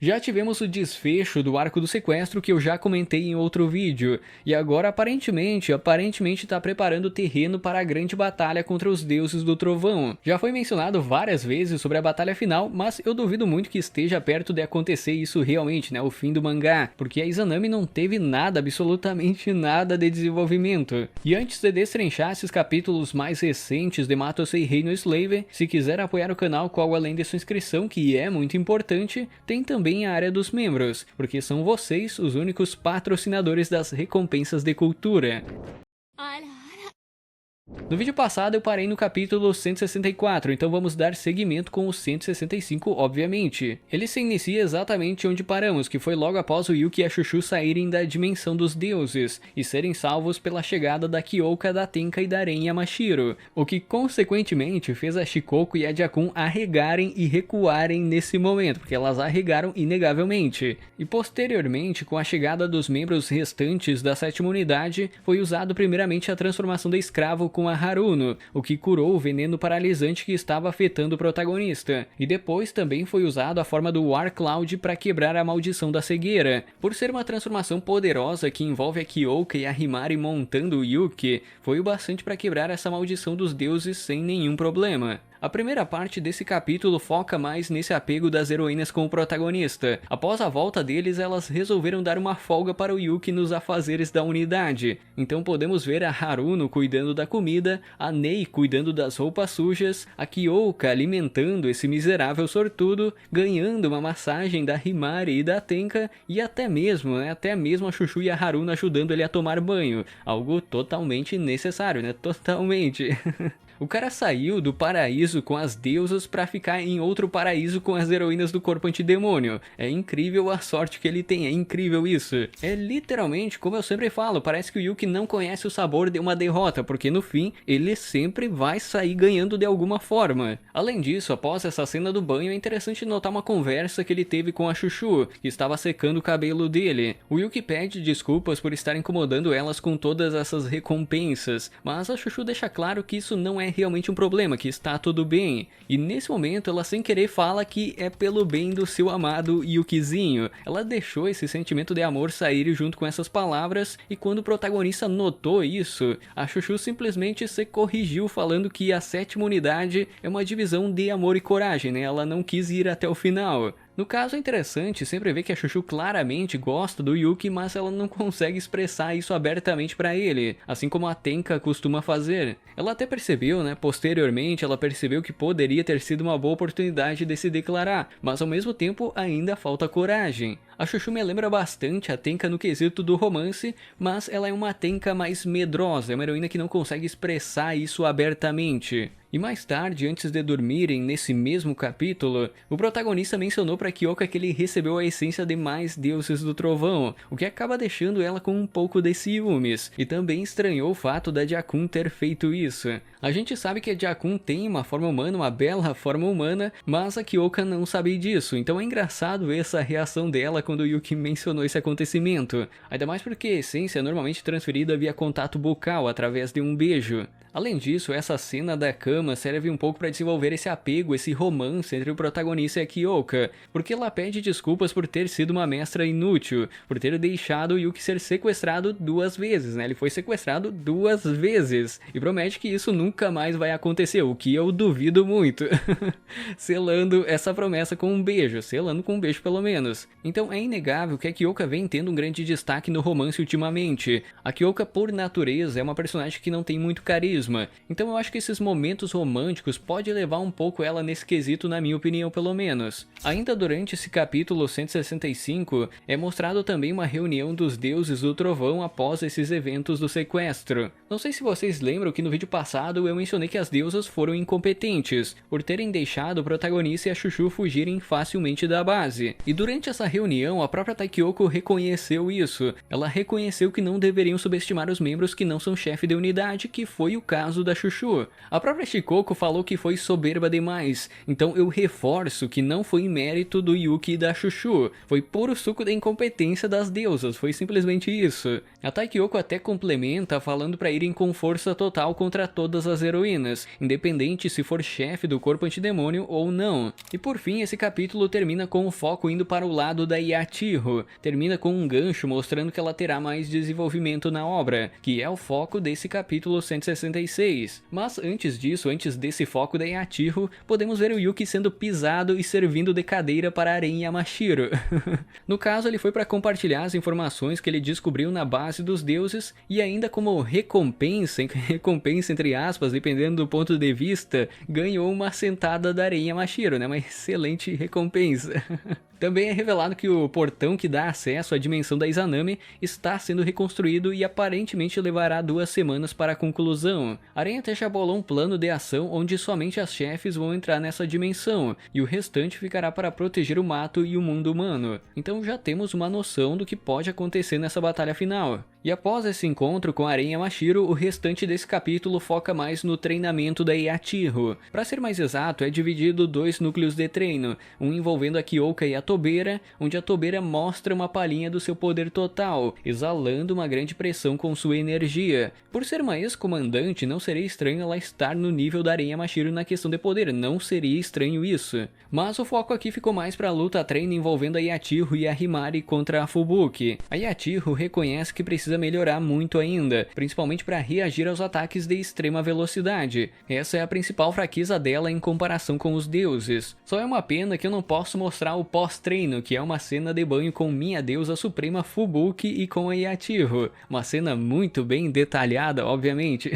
Já tivemos o desfecho do arco do sequestro que eu já comentei em outro vídeo, e agora aparentemente está preparando o terreno para a grande batalha contra os deuses do trovão. Já foi mencionado várias vezes sobre a batalha final, mas eu duvido muito que esteja perto de acontecer isso realmente, né, o fim do mangá, porque a Izanami não teve nada, absolutamente nada de desenvolvimento. E antes de destrinchar esses capítulos mais recentes de Matosei Reino Slave, se quiser apoiar o canal com algo além de sua inscrição, que é muito importante, tem também a área dos membros, porque são vocês os únicos patrocinadores das recompensas de cultura. No vídeo passado eu parei no capítulo 164, então vamos dar seguimento com o 165, obviamente. Ele se inicia exatamente onde paramos, que foi logo após o Yuki e a Chuchu saírem da dimensão dos deuses e serem salvos pela chegada da Kyoka, da Tenka e da Ren Yamashiro, o que consequentemente fez a Shikoku e a Jakun arregarem e recuarem nesse momento, porque elas arregaram inegavelmente. E posteriormente, com a chegada dos membros restantes da sétima unidade, foi usado primeiramente a transformação da escravo com a Haruno, o que curou o veneno paralisante que estava afetando o protagonista, e depois também foi usado a forma do War Cloud para quebrar a maldição da cegueira. Por ser uma transformação poderosa que envolve a Kyoka e a Himari montando o Yuki, foi o bastante para quebrar essa maldição dos deuses sem nenhum problema. A primeira parte desse capítulo foca mais nesse apego das heroínas com o protagonista. Após a volta deles, elas resolveram dar uma folga para o Yuki nos afazeres da unidade. Então podemos ver a Haruno cuidando da comida, a Nei cuidando das roupas sujas, a Kyoka alimentando esse miserável sortudo, ganhando uma massagem da Himari e da Tenka, e até mesmo a Chuchu e a Haruno ajudando ele a tomar banho. Algo totalmente necessário, né? Totalmente. O cara saiu do paraíso com as deusas pra ficar em outro paraíso com as heroínas do corpo antidemônio. É incrível a sorte que ele tem, é incrível isso. É literalmente, como eu sempre falo, parece que o Yuki não conhece o sabor de uma derrota, porque no fim, ele sempre vai sair ganhando de alguma forma. Além disso, após essa cena do banho, é interessante notar uma conversa que ele teve com a Chuchu, que estava secando o cabelo dele. O Yuki pede desculpas por estar incomodando elas com todas essas recompensas, mas a Chuchu deixa claro que isso não é realmente um problema, que está tudo bem. E nesse momento ela sem querer fala que é pelo bem do seu amado Yukizinho. Ela deixou esse sentimento de amor sair junto com essas palavras, e quando o protagonista notou isso, a Chuchu simplesmente se corrigiu falando que a sétima unidade é uma divisão de amor e coragem, né? Ela não quis ir até o final. No caso é interessante sempre ver que a Chuchu claramente gosta do Yuki, mas ela não consegue expressar isso abertamente pra ele, assim como a Tenka costuma fazer. Ela até percebeu, né, posteriormente ela percebeu que poderia ter sido uma boa oportunidade de se declarar, mas ao mesmo tempo ainda falta coragem. A Chuchu me lembra bastante a Tenka no quesito do romance, mas ela é uma Tenka mais medrosa, é uma heroína que não consegue expressar isso abertamente. E mais tarde, antes de dormirem, nesse mesmo capítulo, o protagonista mencionou para Kyoka que ele recebeu a essência de mais deuses do trovão, o que acaba deixando ela com um pouco de ciúmes, e também estranhou o fato da Jakun ter feito isso. A gente sabe que a Jakun tem uma forma humana, uma bela forma humana, mas a Kyoka não sabe disso, então é engraçado ver essa reação dela quando o Yuki mencionou esse acontecimento, ainda mais porque a essência é normalmente transferida via contato bucal, através de um beijo. Além disso, essa cena da cama serve um pouco para desenvolver esse apego, esse romance entre o protagonista e a Kyoka, porque ela pede desculpas por ter sido uma mestra inútil, por ter deixado o Yuki ser sequestrado 2 vezes, né? Ele foi sequestrado 2 vezes, e promete que isso nunca mais vai acontecer, o que eu duvido muito. Selando essa promessa com um beijo, selando com um beijo pelo menos. Então é inegável que a Kyoka vem tendo um grande destaque no romance ultimamente. A Kyoka, por natureza, é uma personagem que não tem muito carisma, então eu acho que esses momentos românticos pode levar um pouco ela nesse quesito, na minha opinião pelo menos. Ainda durante esse capítulo 165, é mostrado também uma reunião dos deuses do trovão após esses eventos do sequestro. Não sei se vocês lembram que no vídeo passado eu mencionei que as deusas foram incompetentes, por terem deixado o protagonista e a Chuchu fugirem facilmente da base. E durante essa reunião, a própria Taikyoko reconheceu isso. Ela reconheceu que não deveriam subestimar os membros que não são chefe de unidade, que foi o caso da Chuchu. A própria Shikoko falou que foi soberba demais, então eu reforço que não foi mérito do Yuki e da Chuchu, foi puro suco da incompetência das deusas, foi simplesmente isso. A Taikoko até complementa falando pra irem com força total contra todas as heroínas, independente se for chefe do corpo antidemônio ou não. E por fim, esse capítulo termina com o foco indo para o lado da Yachiho, termina com um gancho mostrando que ela terá mais desenvolvimento na obra, que é o foco desse capítulo 166. Mas antes disso, antes desse foco da Yachiho, podemos ver o Yuki sendo pisado e servindo de cadeira para Aren Yamashiro. No caso, ele foi para compartilhar as informações que ele descobriu na base dos deuses e ainda como recompensa entre aspas, dependendo do ponto de vista, ganhou uma sentada da Aren Yamashiro, né? Uma excelente recompensa. Também é revelado que o portão que dá acesso à dimensão da Izanami está sendo reconstruído e aparentemente levará 2 semanas para a conclusão. Aren até já bolou um plano de ação onde somente as chefes vão entrar nessa dimensão, e o restante ficará para proteger o mato e o mundo humano. Então já temos uma noção do que pode acontecer nessa batalha final. E após esse encontro com Aren Yamashiro, o restante desse capítulo foca mais no treinamento da Yachiho. Para ser mais exato, é dividido 2 núcleos de treino, um envolvendo a Kyoka e a Tobera, onde a Tobera mostra uma palhinha do seu poder total, exalando uma grande pressão com sua energia. Por ser uma ex-comandante, não seria estranho ela estar no nível da Aren Yamashiro na questão de poder, não seria estranho isso. Mas o foco aqui ficou mais para a luta treino envolvendo a Yachiho e a Himari contra a Fubuki. A Yachiho reconhece que precisa melhorar muito ainda, principalmente para reagir aos ataques de extrema velocidade. Essa é a principal fraqueza dela em comparação com os deuses. Só é uma pena que eu não posso mostrar o pós-treino, que é uma cena de banho com minha deusa suprema Fubuki e com a Yachiho. Uma cena muito bem detalhada, obviamente.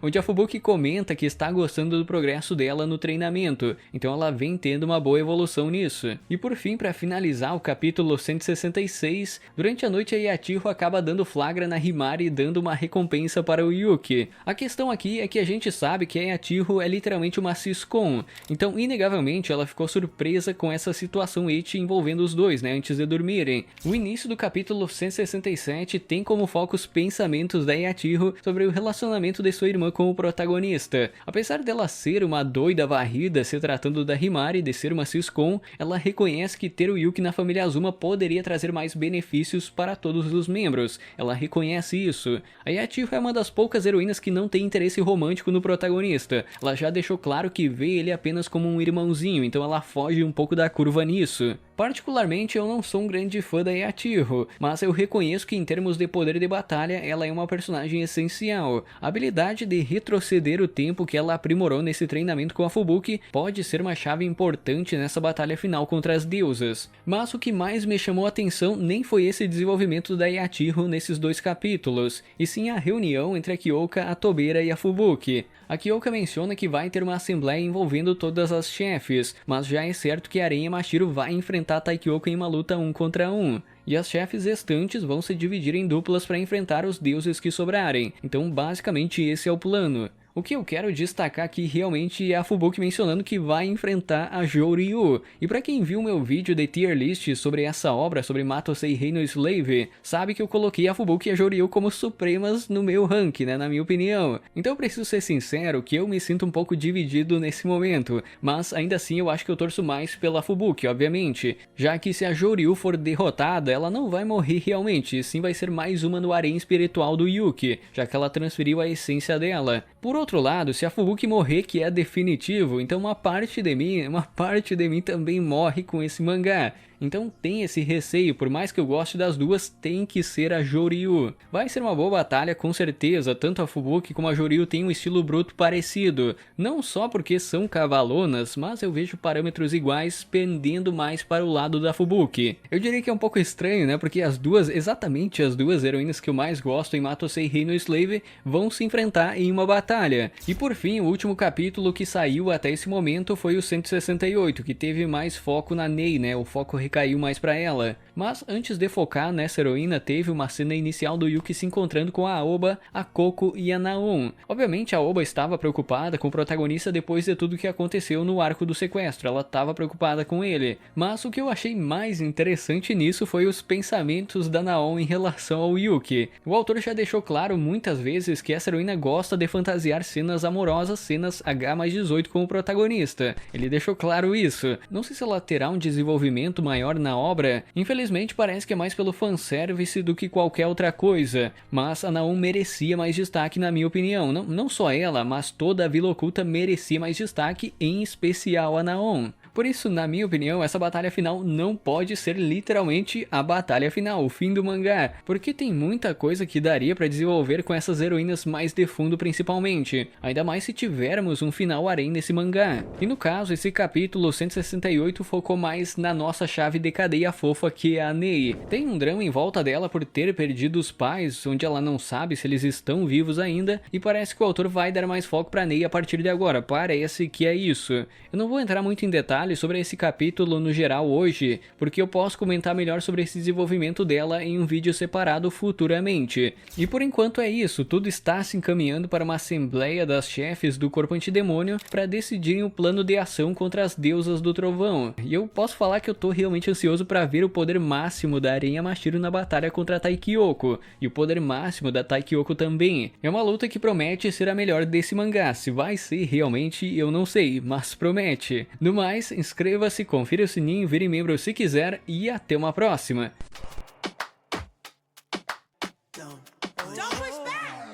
Onde a Fubuki comenta que está gostando do progresso dela no treinamento, então ela vem tendo uma boa evolução nisso. E por fim, para finalizar o capítulo 166, durante a noite a Yachiho acaba dando flagra na Himari dando uma recompensa para o Yuki. A questão aqui é que a gente sabe que a Yachiho é literalmente uma Siscon, então inegavelmente ela ficou surpresa com essa situação Ichi envolvendo os dois, né, antes de dormirem. O início do capítulo 167 tem como foco os pensamentos da Yachiho sobre o relacionamento de sua irmã com o protagonista. Apesar dela ser uma doida varrida se tratando da Himari de ser uma Siscon, ela reconhece que ter o Yuki na família Azuma poderia trazer mais benefícios para todos os membros. Ela reconhece isso. A Yachiho é uma das poucas heroínas que não tem interesse romântico no protagonista. Ela já deixou claro que vê ele apenas como um irmãozinho, então ela foge um pouco da curva nisso. Particularmente eu não sou um grande fã da Yachiho, mas eu reconheço que em termos de poder de batalha ela é uma personagem essencial. A habilidade de retroceder o tempo que ela aprimorou nesse treinamento com a Fubuki pode ser uma chave importante nessa batalha final contra as deusas. Mas o que mais me chamou a atenção nem foi esse desenvolvimento da Yachiho nesses 2 capítulos, e sim a reunião entre a Kyoka, a Tobera e a Fubuki. A Kyoka menciona que vai ter uma assembleia envolvendo todas as chefes, mas já é certo que Aren Yamashiro vai enfrentar a Taikoko em uma luta 1 contra 1. E as chefes restantes vão se dividir em duplas para enfrentar os deuses que sobrarem, então basicamente esse é o plano. O que eu quero destacar aqui realmente é a Fubuki mencionando que vai enfrentar a Jouryu. E pra quem viu meu vídeo de tier list sobre essa obra, sobre Matosei Reino Slave, sabe que eu coloquei a Fubuki e a Jouryu como supremas no meu rank, né, na minha opinião. Então eu preciso ser sincero que eu me sinto um pouco dividido nesse momento, mas ainda assim eu acho que eu torço mais pela Fubuki, obviamente. Já que se a Jouryu for derrotada, ela não vai morrer realmente, sim vai ser mais uma no harém espiritual do Yuki, já que ela transferiu a essência dela. Por outro lado, se a Fubuki morrer, que é definitivo, então uma parte de mim também morre com esse mangá. Então tem esse receio, por mais que eu goste das duas, tem que ser a Jouryu. Vai ser uma boa batalha com certeza, tanto a Fubuki como a Jouryu têm um estilo bruto parecido. Não só porque são cavalonas, mas eu vejo parâmetros iguais pendendo mais para o lado da Fubuki. Eu diria que é um pouco estranho, né, porque exatamente as duas heroínas que eu mais gosto em Matosei Reino Slave vão se enfrentar em uma batalha. E por fim, o último capítulo que saiu até esse momento foi o 168, que teve mais foco na Nei, né, o foco caiu mais pra ela. Mas antes de focar nessa heroína, teve uma cena inicial do Yuki se encontrando com a Aoba, a Coco e a Naon. Obviamente a Aoba estava preocupada com o protagonista depois de tudo que aconteceu no arco do sequestro, ela estava preocupada com ele. Mas o que eu achei mais interessante nisso foi os pensamentos da Naon em relação ao Yuki. O autor já deixou claro muitas vezes que essa heroína gosta de fantasiar cenas amorosas, cenas H+18 com o protagonista. Ele deixou claro isso. Não sei se ela terá um desenvolvimento maior na obra, infelizmente parece que é mais pelo fanservice do que qualquer outra coisa, mas a Naon merecia mais destaque na minha opinião. Não só ela, mas toda a Vila Oculta merecia mais destaque, em especial a Naon. Por isso, na minha opinião, essa batalha final não pode ser literalmente a batalha final, o fim do mangá, porque tem muita coisa que daria pra desenvolver com essas heroínas mais de fundo principalmente, ainda mais se tivermos um final harém nesse mangá. E no caso, esse capítulo 168 focou mais na nossa chave de cadeia fofa, que é a Nei. Tem um drama em volta dela por ter perdido os pais, onde ela não sabe se eles estão vivos ainda, e parece que o autor vai dar mais foco pra Nei a partir de agora, parece que é isso. Eu não vou entrar muito em detalhes sobre esse capítulo no geral hoje, porque eu posso comentar melhor sobre esse desenvolvimento dela em um vídeo separado futuramente. E por enquanto é isso, tudo está se encaminhando para uma assembleia das chefes do corpo antidemônio para decidirem o plano de ação contra as deusas do trovão. E eu posso falar que eu tô realmente ansioso para ver o poder máximo da Aren Yamashiro na batalha contra a Taikyoko, e o poder máximo da Taikyoko também. É uma luta que promete ser a melhor desse mangá, se vai ser realmente eu não sei, mas promete. No mais, inscreva-se, confira o sininho, vire membro se quiser e até uma próxima! Don't push back.